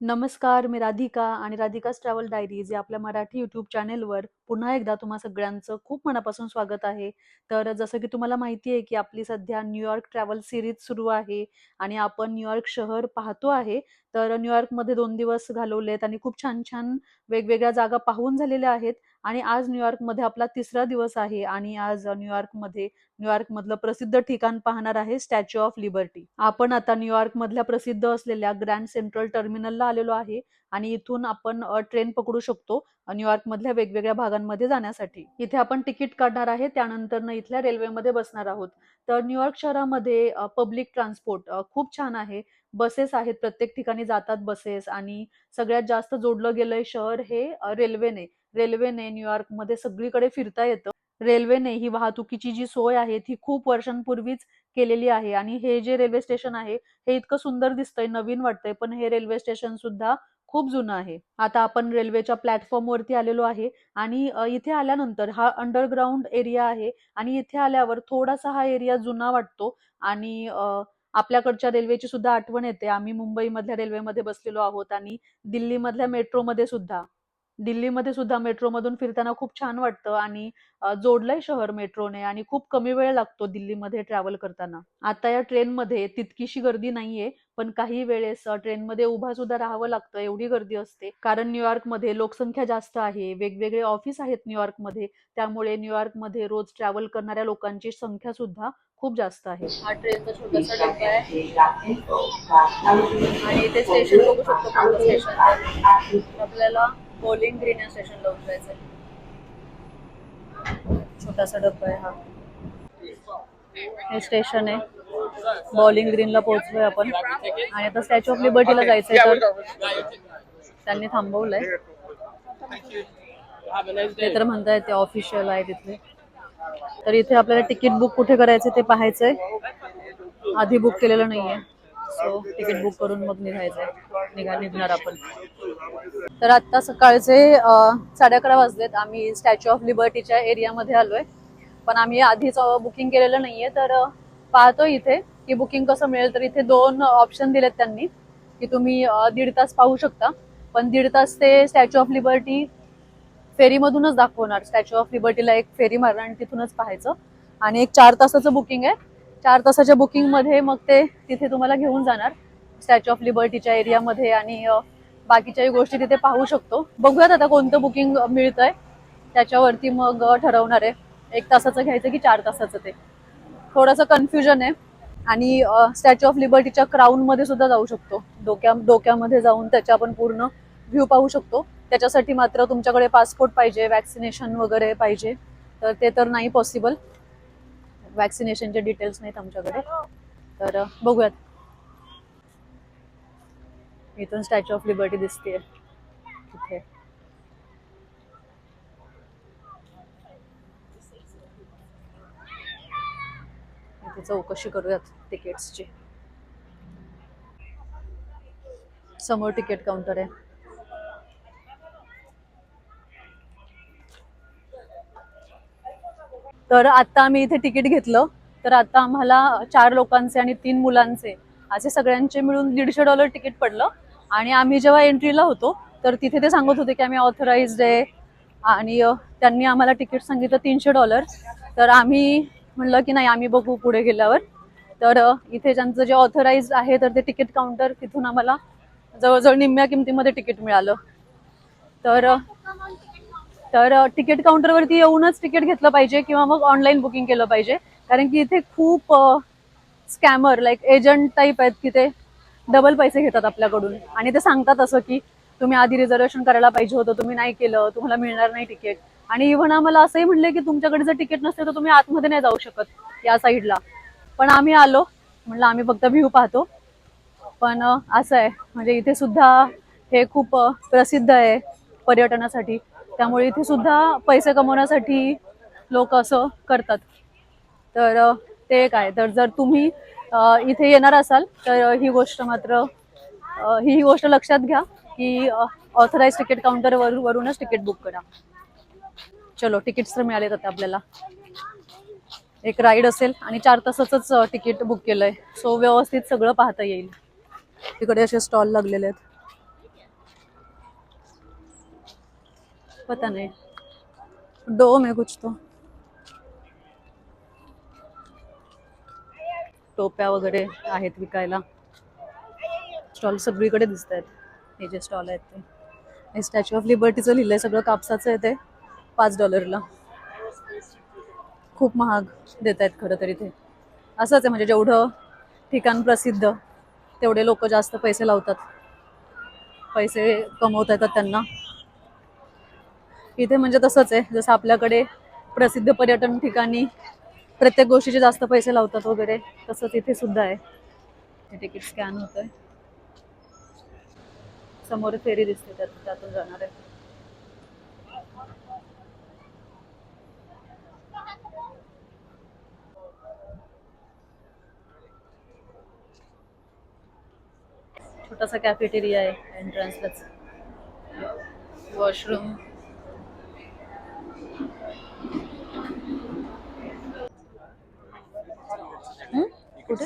नमस्कार, मी राधिका आणि राधिका's travel diaries या आपल्या मराठी यूट्यूब चॅनेलवर पुन्हा एकदा तुम्हा सगळ्यांचं खूप मनापासून स्वागत आहे. तर जसं की तुम्हाला माहिती आहे, की आपली सध्या न्यूयॉर्क ट्रॅव्हल सीरीज सुरू आहे आणि आपण न्यूयॉर्क शहर पाहतो आहे. तर न्यूयॉर्कमध्ये 2 दिवस घालवलेत आणि खूप छान-छान वेगवेगळ्या जागा पाहून झालेल्या आहेत आणि आज न्यूयॉर्कमध्ये आपला 3रा दिवस आहे आणि आज न्यूयॉर्कमधलं प्रसिद्ध ठिकाण पाहणार आहे स्टॅच्यू ऑफ लिबर्टी. आपण आता न्यूयॉर्कमधल्या प्रसिद्ध असलेल्या ग्रँड सेंट्रल टर्मिनलला आलेलो आहे आणि इथून आपण ट्रेन पकडू शकतो न्यूयॉर्कमधल्या वेगवेगळ्या भागांमध्ये जाण्यासाठी. इथे आपण तिकीट काढणार आहे, त्यानंतर इथल्या रेल्वेमध्ये बसणार आहोत. तर न्यूयॉर्क शहरामध्ये पब्लिक ट्रान्सपोर्ट खूप छान आहे. बसेस आहेत, प्रत्येक ठिकाणी जातात बसेस आणि सगळ्यात जास्त जोडलं गेलंय शहर हे रेल्वेने. रेल्वेने न्यूयॉर्कमध्ये सगळीकडे फिरता येतं. रेल्वेने ही वाहतुकीची जी सोय आहे ती खूप वर्षांपूर्वीच केलेली आहे आणि हे जे रेल्वे स्टेशन आहे हे इतकं सुंदर दिसतंय, नवीन वाटतंय, पण हे रेल्वे स्टेशन सुद्धा खूप जुनं आहे. आता आपण रेल्वेच्या प्लॅटफॉर्म वरती आलेलो आहे आणि इथे आल्यानंतर हा अंडरग्राउंड एरिया आहे आणि इथे आल्यावर थोडासा हा एरिया जुना वाटतो आणि आपल्याकडच्या रेल्वेची सुद्धा आठवण येते. आम्ही मुंबईमधल्या रेल्वेमध्ये बसलेलो आहोत आणि दिल्लीमधल्या मेट्रोमध्ये सुद्धा. दिल्लीमध्ये सुद्धा मेट्रोमधून फिरताना खूप छान वाटतं आणि जोडलंय शहर मेट्रोने आणि खूप कमी वेळ लागतो दिल्लीमध्ये ट्रॅव्हल करताना. आता या ट्रेनमध्ये तितकीशी गर्दी नाहीये, पण काही वेळेस ट्रेनमध्ये उभा सुद्धा राहावं लागतं, एवढी गर्दी असते. कारण न्यूयॉर्कमध्ये लोकसंख्या जास्त आहे, वेगवेगळे ऑफिस आहेत न्यूयॉर्कमध्ये, त्यामुळे न्यूयॉर्कमध्ये रोज ट्रॅव्हल करणाऱ्या लोकांची संख्या सुद्धा खूप जास्त आहे. हा ट्रेनचा छोटासा डब्बा आहे आणि इथे स्टेशन बघू शकतो कोणतं स्टेशन. आपल्याला बॉलिंग ग्रीन या स्टेशनला उतरायचंय. छोटासा डब्बा आहे हा. हे स्टेशन आहे. बॉलिंग ग्रीनला पोहोचलोय आपण आणि आता स्टॅच्यू ऑफ लिबर्टीला जायचंय, तर त्यांनी थांबवलंय. ते तर म्हणताय ते ऑफिशियल आहे तिथले. तर इथे आपल्याला तिकीट बुक कुठे करायचं ते पाहायचंय. आधी बुक केलेलं नाहीये, सो तिकीट बुक करून मग निघणार आपण. तर आता सकाळचे 11:30 वाजलेत. आम्ही स्टॅच्यू ऑफ लिबर्टीच्या एरियामध्ये आलोय, पण आम्ही आधीच बुकिंग केलेलं नाहीये. तर पाहतो इथे की बुकिंग कसं मिळेल. तर इथे 2 ऑप्शन दिलेत त्यांनी की तुम्ही 1.5 तास पाहू शकता, पण 1.5 तास ते स्टॅच्यू ऑफ लिबर्टी फेरीमधूनच दाखवणार. स्टॅच्यू ऑफ लिबर्टीला एक फेरी मारणार आणि तिथूनच पाहायचं. आणि एक 4 तासाचं बुकिंग आहे. 4 तासाच्या बुकिंग मध्ये मग ते तिथे तुम्हाला घेऊन जाणार स्टॅच्यू ऑफ लिबर्टीच्या एरियामध्ये आणि बाकीच्याही गोष्टी तिथे पाहू शकतो. बघूयात आता कोणतं बुकिंग मिळतंय, त्याच्यावरती मग ठरवणार आहे 1 तासाचं घ्यायचं की 4 तासाचं. ते थोडंसं कन्फ्युजन आहे. आणि स्टॅच्यू ऑफ लिबर्टीच्या क्राऊन मध्ये सुद्धा जाऊ शकतो. डोक्यामध्ये जाऊन त्याच्या आपण पूर्ण व्ह्यू पाहू शकतो. त्याच्यासाठी मात्र तुमच्याकडे पासपोर्ट पाहिजे, वॅक्सिनेशन वगैरे पाहिजे, तर ते तर नाही पॉसिबल. वॅक्सिनेशनचे डिटेल्स नाहीत आमच्याकडे. तर बघूयात. इथून स्टॅच्यू ऑफ लिबर्टी दिसतेय तिथे. इथे चौकशी करूयात तिकीट्सची. समोर तिकीट काउंटर आहे. तर आता आम्ही इथे तिकीट घेतलं. तर आता आम्हाला 4 लोकांचे आणि 3 मुलांचे असे सगळ्यांचे मिळून $150 तिकीट पडलं. आणि आम्ही जेव्हा एंट्रीला होतो तर तिथे ते सांगत होते की आम्ही ऑथराइज्ड आहे आणि त्यांनी आम्हाला तिकीट सांगितलं $300. तर आम्ही म्हणलं की नाही, आम्ही बघू पुढे गेल्यावर. तर इथे ज्यांचं जे ऑथराइज्ड आहे तर ते तिकीट काउंटर, तिथून आम्हाला जवळजवळ निम्म्या किमतीमध्ये तिकीट मिळालं. तर तिकीट काउंटरवरती येऊनच तिकीट घेतलं पाहिजे किंवा मग ऑनलाईन बुकिंग केलं पाहिजे, कारण की इथे खूप स्कॅमर लाईक एजंट टाईप आहेत की ते डबल पैसे घेतात आपल्याकडून. आणि ते सांगतात असं की तुम्ही आधी रिझर्वेशन करायला पाहिजे होतं, तुम्ही नाही केलं, तुम्हाला मिळणार नाही तिकीट. आणि इव्हन आम्हाला असंही म्हणले की तुमच्याकडे जर तिकीट नसते तर तुम्ही आतमध्ये नाही जाऊ शकत या साईडला. पण आम्ही आलो, म्हणलं आम्ही फक्त व्ह्यू पाहतो. पण असं आहे, म्हणजे इथे सुद्धा हे खूप प्रसिद्ध आहे पर्यटनासाठी, त्यामुळे इथे सुद्धा पैसे कमवण्यासाठी लोक असं करतात. तर ते काय, तर जर तुम्ही इथे येणार असाल तर ही गोष्ट लक्षात घ्या की ऑथराइज तिकीट काउंटर वरूनच तिकीट बुक करा. चलो, तिकीट्स तर मिळालेत आता आपल्याला. एक राईड असेल आणि 4 तासाचंच तिकीट बुक केलंय, सो व्यवस्थित सगळं पाहता येईल. तिकडे असे स्टॉल लागलेले आहेत. पता नहीं, डोम है कुछ तो. टोप्या वगैरे आहेत विकायला. स्टॉल सगळीकडे दिसत आहेत. हे जे स्टॉल आहेत ते, हे स्टॅच्यू ऑफ लिबर्टीचं लिहिलंय, सगळं कापसाचं आहे ते. $5. खूप महाग देत आहेत खरं तरी ते. असंच आहे, म्हणजे जेवढं ठिकाण प्रसिद्ध तेवढे लोक जास्त पैसे लावतात, पैसे कमवता येतात त्यांना. इथे म्हणजे तसंच आहे, जसं आपल्याकडे प्रसिद्ध पर्यटन ठिकाणी प्रत्येक गोष्टीचे जास्त पैसे लावतात वगैरे, तसंच इथे सुद्धा आहे. तिकीट स्कॅन होतंय, समोर फेरी दिसते, त्यातून जाणार आहे. छोटासा कॅफेटेरिया आहे एंट्रन्सलाच, वॉशरूम. कुठे?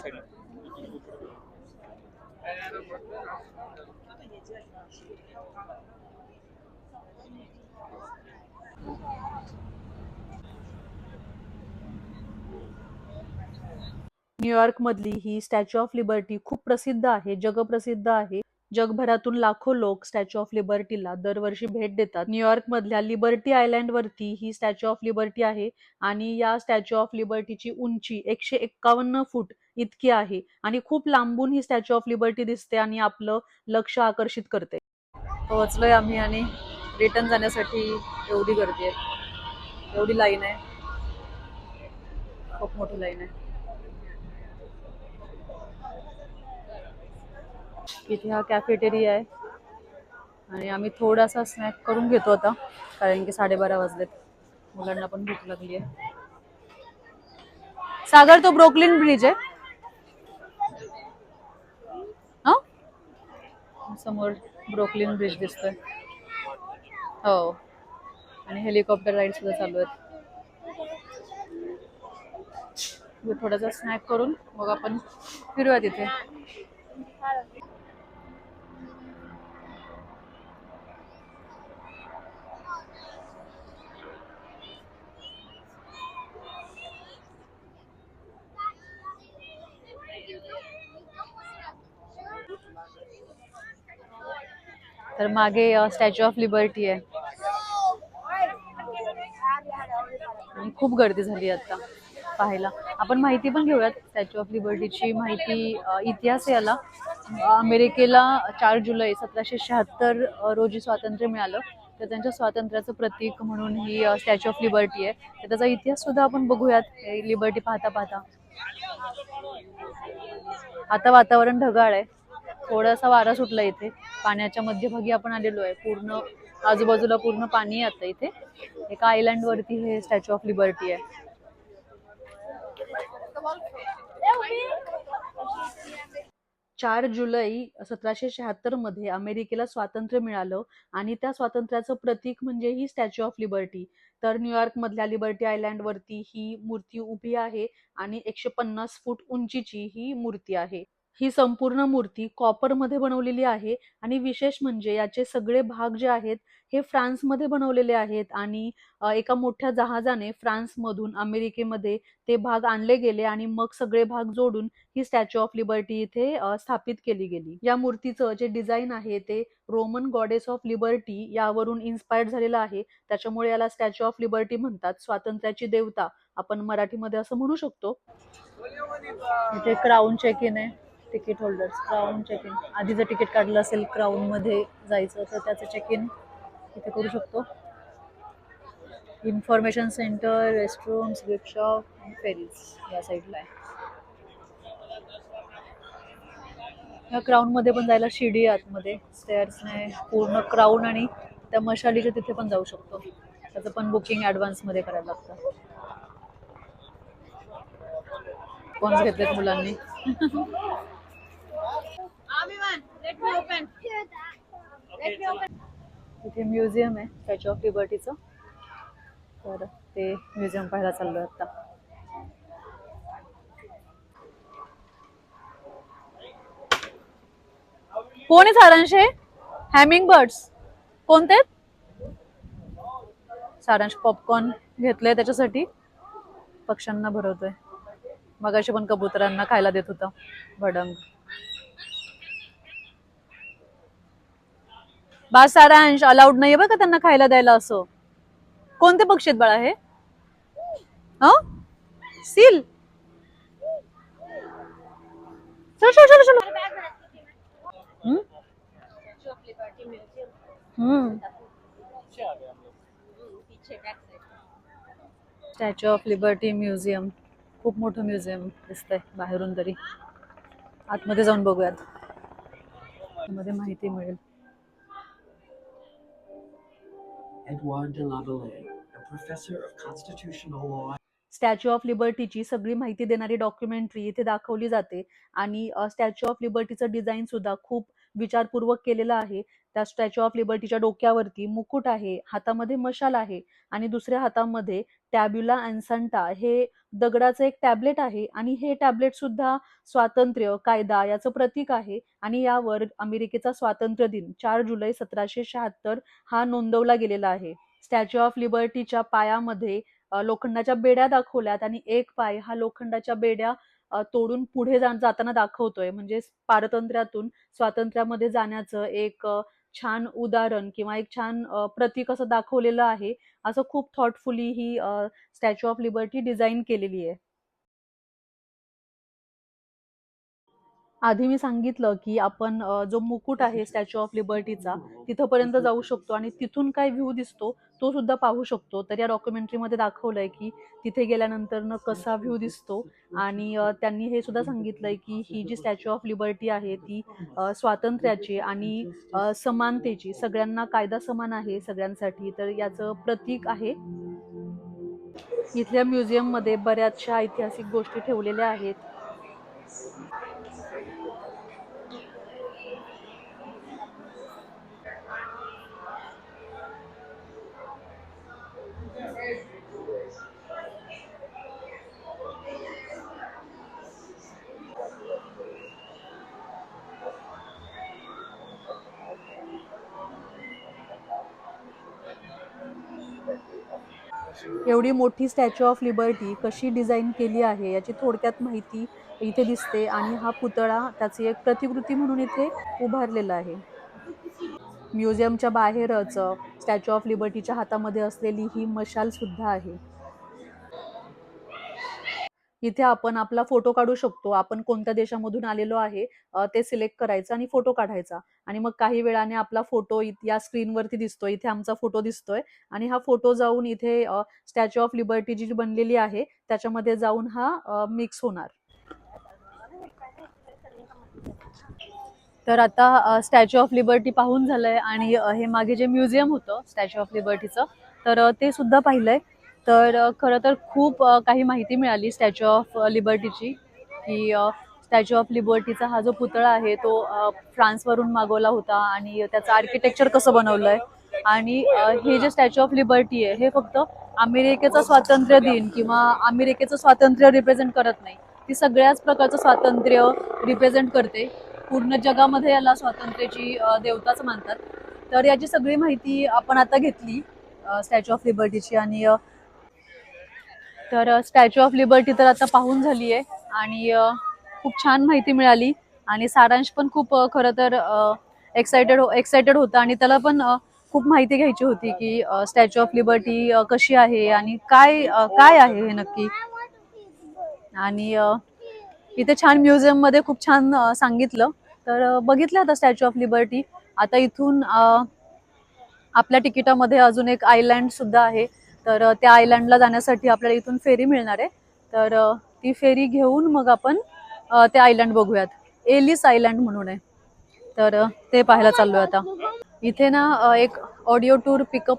न्यूयॉर्क मधली ही स्टॅच्यू ऑफ लिबर्टी खूप प्रसिद्ध आहे, जगप्रसिद्ध आहे. जगभरातून लाखो लोक स्टॅच्यू ऑफ लिबर्टीला दरवर्षी भेट देतात. न्यूयॉर्क मधल्या लिबर्टी आयलँड वरती ही स्टॅच्यू ऑफ लिबर्टी आहे आणि या स्टॅच्यू ऑफ लिबर्टीची उंची 151 फूट इतकी आहे आणि खूप लांबून ही स्टॅच्यू ऑफ लिबर्टी दिसते आणि आपलं लक्ष आकर्षित करते. पोहोचलोय आम्ही आणि रिटर्न जाण्यासाठी एवढी गर्दी आहे, एवढी लाईन आहे, खूप मोठी लाईन आहे. इथे हा कॅफेटेरिया आहे आणि आम्ही थोडासा स्नॅक करून घेतो आता, कारण की 12:30 वाजलेत, मुलांना पण भूक लागली आहे. सागर, तो ब्रुकलिन ब्रिज आहे हा, समोर ब्रुकलिन ब्रिज दिसतोय. हो, आणि हेलिकॉप्टर राईड सुद्धा चालू आहेत. थोडासा स्नॅक करून मग आपण फिरूया तिथे. तर मागे स्टॅच्यू ऑफ लिबर्टी आहे आणि खूप गर्दी झाली आता पाहायला. आपण माहिती पण घेऊयात स्टॅच्यू ऑफ लिबर्टीची माहिती. इतिहास याला, अमेरिकेला 4 जुलै 1776 रोजी स्वातंत्र्य मिळालं, तर त्यांच्या स्वातंत्र्याचं प्रतीक म्हणून ही स्टॅच्यू ऑफ लिबर्टी आहे. तर त्याचा इतिहास सुद्धा आपण बघूयात लिबर्टी पाहता पाहता. आता वातावरण ढगाळ आहे, थोडासा वारा सुटला इथे. पाण्याच्या मध्यभागी आपण आलेलो आहे, पूर्ण आजूबाजूला पूर्ण पाणी आहे. आता इथे एका आयलँड वरती हे स्टॅच्यू ऑफ लिबर्टी आहे. 4 जुलै 1776 मध्ये अमेरिकेला स्वातंत्र्य मिळालं आणि त्या स्वातंत्र्याचं प्रतीक म्हणजे ही स्टॅच्यू ऑफ लिबर्टी. तर न्यूयॉर्क मधल्या लिबर्टी आयलँड वरती ही मूर्ती उभी आहे आणि 150 फूट उंचीची ही मूर्ती आहे. ही संपूर्ण मूर्ती कॉपरमध्ये बनवलेली आहे आणि विशेष म्हणजे याचे सगळे भाग जे आहेत हे फ्रान्समध्ये बनवलेले आहेत आणि एका मोठ्या जहाजाने फ्रान्समधून अमेरिकेमध्ये ते भाग आणले गेले आणि मग सगळे भाग जोडून ही स्टॅच्यू ऑफ लिबर्टी इथे स्थापित केली गेली. या मूर्तीचं जे डिझाईन आहे ते रोमन गॉडेस ऑफ लिबर्टी यावरून इन्स्पायर्ड झालेलं आहे, त्याच्यामुळे याला स्टॅच्यू ऑफ लिबर्टी म्हणतात, स्वातंत्र्याची देवता आपण मराठीमध्ये असं म्हणू शकतो. इथे क्राऊन चेक इन आहे, ticket holders crown check in. आधी जर तिकीट काढलं असेल क्राऊन मध्ये जायचं तर त्याचं चेक इन इथे करू शकतो. इन्फॉर्मेशन सेंटर, रेस्टरूम्स, गिफ्ट शॉप आणि फेरीज या साईडला आहे. या क्राऊन मध्ये पण जायला शिडी आतमध्ये, स्टेअर्सने पूर्ण क्राऊन आणि त्या मशालीच्या तिथे पण जाऊ शकतो. त्याचं पण बुकिंग ऍडव्हान्स मध्ये करायला लागतं. कोण घेतलेत मुलांनी. इथे म्युझियम आहे स्टॅच्यू ऑफ लिबर्टीचं, तर ते म्युझियम पाहायला चाललोय आता. कोण आहे सारांश? हॅमिंग बर्ड्स कोणते? सारांश पॉपकॉर्न घेतलंय त्याच्यासाठी, पक्ष्यांना भरवतोय. मगाशी पण कबुतरांना खायला देत होता भडंग. बा सारांश, अलाउड नाहीये बरं का त्यांना खायला द्यायला असं. कोणते पक्षी आहेत बाळा हे? सील. चलो चलो चलो चलो. हम्म? हम्म. स्टॅच्यू ऑफ लिबर्टी म्युझियम, खूप मोठं म्युझियम दिसतंय बाहेरून तरी. आतमध्ये जाऊन बघूयात, मध्ये माहिती मिळेल. Edouard de Lavallee, a professor of constitutional law. Statue of लिबर्टीची सगळी माहिती देणारी डॉक्युमेंटरी इथे दाखवली जाते आणि स्टॅच्यू ऑफ लिबर्टीचं डिझाईन सुद्धा खूप विचारपूर्वक केलेलं आहे. त्या स्टॅच्यू ऑफ लिबर्टीच्या डोक्यावरती मुकुट आहे, हातामध्ये मशाल आहे आणि दुसऱ्या हातामध्ये टॅब्युला अँसंटा हे दगडाचं एक टॅबलेट आहे आणि हे टॅबलेट सुद्धा स्वातंत्र्य, कायदा याचं प्रतीक आहे आणि यावर अमेरिकेचा स्वातंत्र्य दिन 4 जुलै 1776 हा नोंदवला गेलेला आहे. स्टॅच्यू ऑफ लिबर्टीच्या पायामध्ये लोखंडाच्या बेड्या दाखवल्यात आणि एक पाय हा लोखंडाच्या बेड्या तोडून पुढे जाताना दाखवतोय. म्हणजे पारतंत्र्यातून स्वातंत्र्यामध्ये जाण्याचं एक छान उदाहरण किंवा एक छान प्रतीक असं दाखवलेलं आहे. असं खूप thoughtfully he statue of liberty design केलेली आहे. आधी मी सांगितलं की आपण जो मुकुट आहे स्टॅच्यू ऑफ लिबर्टीचा तिथपर्यंत जाऊ शकतो आणि तिथून काय व्ह्यू दिसतो तो सुद्धा पाहू शकतो. तर या डॉक्युमेंटरीमध्ये दाखवलंय की तिथे गेल्यानंतर कसा व्ह्यू दिसतो आणि त्यांनी हे सुद्धा सांगितलंय की ही जी स्टॅच्यू ऑफ लिबर्टी आहे ती स्वातंत्र्याची आणि समानतेची, सगळ्यांना कायदा समान आहे सगळ्यांसाठी, तर याचं प्रतीक आहे. इथल्या म्युझियम मध्ये बऱ्याचशा ऐतिहासिक गोष्टी ठेवलेल्या आहेत. एवढी मोठी स्टॅच्यू ऑफ लिबर्टी कशी डिझाईन केली आहे याची थोडक्यात माहिती इथे दिसते आणि हा पुतळा त्याची एक प्रतिकृती म्हणून इथे उभारलेला आहे. म्युझियमच्या बाहेरच स्टॅच्यू ऑफ लिबर्टीच्या हातामध्ये असलेली ही मशाल सुद्धा आहे. इथे आपण आपला फोटो काढू शकतो. आपण कोणत्या देशामधून आलेलो आहे ते सिलेक्ट करायचं आणि फोटो काढायचा आणि मग काही वेळाने आपला फोटो या स्क्रीनवरती दिसतोय. इथे आमचा फोटो दिसतोय आणि हा फोटो जाऊन इथे स्टॅच्यू ऑफ लिबर्टी जी बनलेली आहे त्याच्यामध्ये जाऊन हा मिक्स होणार. तर आता स्टॅच्यू ऑफ लिबर्टी पाहून झालंय आणि हे मागे जे म्युझियम होतं स्टॅच्यू ऑफ लिबर्टीचं तर ते सुद्धा पाहिलंय. तर खरं तर खूप काही माहिती मिळाली स्टॅच्यू ऑफ लिबर्टीची, की स्टॅच्यू ऑफ लिबर्टीचा हा जो पुतळा आहे तो फ्रान्सवरून मागवला होता आणि त्याचं आर्किटेक्चर कसं बनवलंय आणि हे जे स्टॅच्यू ऑफ लिबर्टी आहे हे फक्त अमेरिकेचा स्वातंत्र्य दिन किंवा अमेरिकेचं स्वातंत्र्य रिप्रेझेंट करत नाही, ती सगळ्याच प्रकारचं स्वातंत्र्य रिप्रेझेंट करते. पूर्ण जगामध्ये याला स्वातंत्र्याची देवताच मानतात. तर याची सगळी माहिती आपण आता घेतली स्टॅच्यू ऑफ लिबर्टीची आणि तर स्टॅच्यू ऑफ लिबर्टी तर आता पाहून झाली आहे आणि खूप छान माहिती मिळाली आणि सारांश पण खूप खरं तर एक्सायटेड होता आणि त्याला पण खूप माहिती घ्यायची होती की स्टॅच्यू ऑफ लिबर्टी कशी आहे आणि काय आहे हे नक्की. आणि इथे छान म्युझियम मध्ये खूप छान सांगितलं. तर बघितलं आता स्टॅच्यू ऑफ लिबर्टी. आता इथून आपल्या तिकिटामध्ये अजून एक आयलँड सुद्धा आहे, तर त्या आयलँडला जाण्यासाठी आपल्याला इथून फेरी मिळणार आहे. तर ती फेरी घेऊन मग आपण ते आयलँड बघूयात. एलिस आयलँड म्हणून आहे, तर ते पाहायला चाललोय आता. इथे ना एक ऑडिओ टूर पिकअप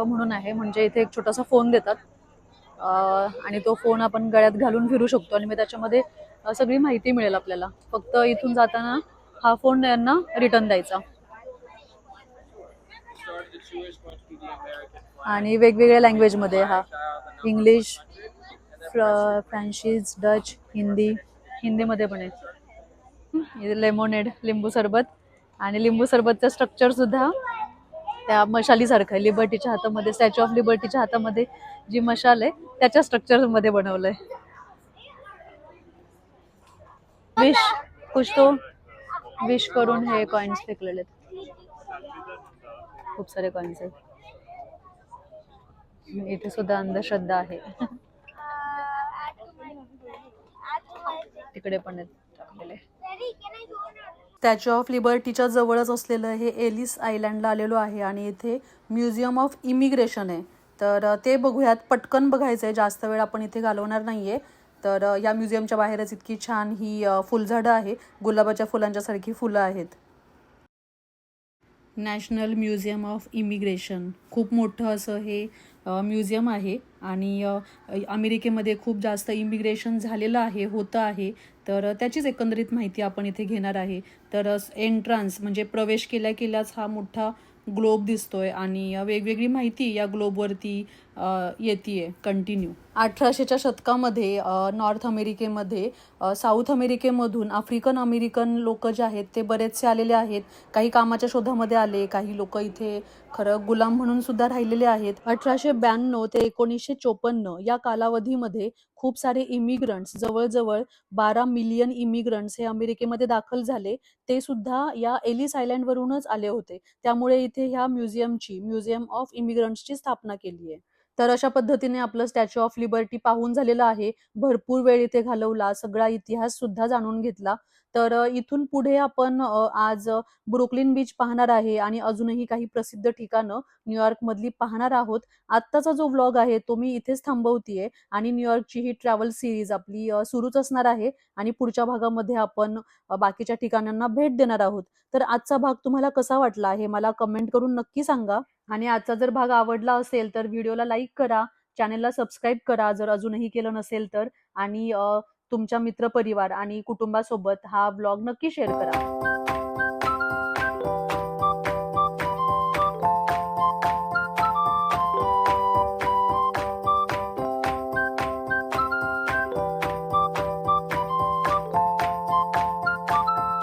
म्हणून आहे, म्हणजे इथे एक छोटासा फोन देतात आणि तो फोन आपण गळ्यात घालून फिरू शकतो आणि मग त्याच्यामध्ये सगळी माहिती मिळेल आपल्याला. फक्त इथून जाताना हा फोन यांना रिटर्न द्यायचा. आणि वेगवेगळ्या लँग्वेजमध्ये हा इंग्लिश, फ्रेंच, डच, हिंदीमध्ये पण आहे. लेमोनेड लिंबू सरबत आणि लिंबू सरबतचं स्ट्रक्चर सुद्धा त्या मशालीसारखं आहे. लिबर्टीच्या हातामध्ये, स्टॅच्यू ऑफ लिबर्टीच्या हातामध्ये जी मशाल आहे त्याच्या स्ट्रक्चरमध्ये बनवलंय. विश कुछ तो विश करून हे कॉइन्स फेकलेले आहेत. खूप सारे कॉइन्स आहेत. इथे सुद्धा अंधश्रद्धा आहे. तिकडे पण आहेत टाकलेले. स्टॅच्यू ऑफ लिबर्टीच्या जवळच असलेलं हे एलिस आयलँडला आलेलो आहे आणि इथे म्युझियम ऑफ इमिग्रेशन आहे. तर ते बघूयात. पटकन बघायचं आहे, जास्त वेळ आपण इथे घालवणार नाहीये. तर या म्युझियमच्या बाहेरच इतकी छान ही फुलझाडं आहे. गुलाबाच्या फुलांच्या सारखी फुलं आहेत. नॅशनल म्युझियम ऑफ इमिग्रेशन खूप मोठं असं हे म्युझियम आहे आणि अमेरिकेमध्ये खूप जास्त इमिग्रेशन झालेलं आहे, होतं आहे. तर त्याचीच एकंदरीत माहिती आपण इथे घेणार आहे. तर एंट्रन्स म्हणजे प्रवेश केल्या केल्याच हा मोठा ग्लोब दिसतोय आणि वेगवेगळी माहिती या ग्लोबवरती येते कंटिन्यू. 1800च्या शतकामध्ये नॉर्थ अमेरिकेमध्ये साऊथ अमेरिकेमधून आफ्रिकन अमेरिकन लोक जे आहेत ते बरेचसे आलेले आहेत. काही कामाच्या शोधामध्ये आले, काही लोक इथे खरं गुलाम म्हणून सुद्धा राहिलेले आहेत. 1892 ते 1954 या कालावधीमध्ये खूप सारे इमिग्रंट्स, जवळजवळ 12 मिलियन इमिग्रंट्स हे अमेरिकेमध्ये दाखल झाले. ते सुद्धा या एलिस आयलँडवरूनच आले होते. त्यामुळे इथे ह्या म्युझियम ऑफ इमिग्रंट्सची स्थापना केली आहे. तर अशा पद्धतीने आपलं स्टॅच्यू ऑफ लिबर्टी पाहून झालेलं आहे. भरपूर वेळ इथे घालवला, सगळा इतिहास सुद्धा जाणून घेतला. तर इथून पुढे आपण आज ब्रुकलिन बीच पाहणार आहे आणि अजूनही काही प्रसिद्ध ठिकाणं न्यूयॉर्कमधली पाहणार आहोत. आत्ताचा जो व्लॉग आहे तो मी इथेच थांबवतीये आणि न्यूयॉर्कची ही ट्रॅव्हल सिरीज आपली सुरूच असणार आहे आणि पुढच्या भागामध्ये आपण बाकीच्या ठिकाणांना भेट देणार आहोत. तर आजचा भाग तुम्हाला कसा वाटला हे मला कमेंट करून नक्की सांगा. आणि आजचा जर भाग आवडला असेल तर व्हिडिओला लाईक करा, चॅनलला सबस्क्राईब करा जर अजूनही केलं नसेल तर, आणि तुमच्या मित्रपरिवार आणि कुटुंबासोबत हा व्लॉग नक्की शेअर करा.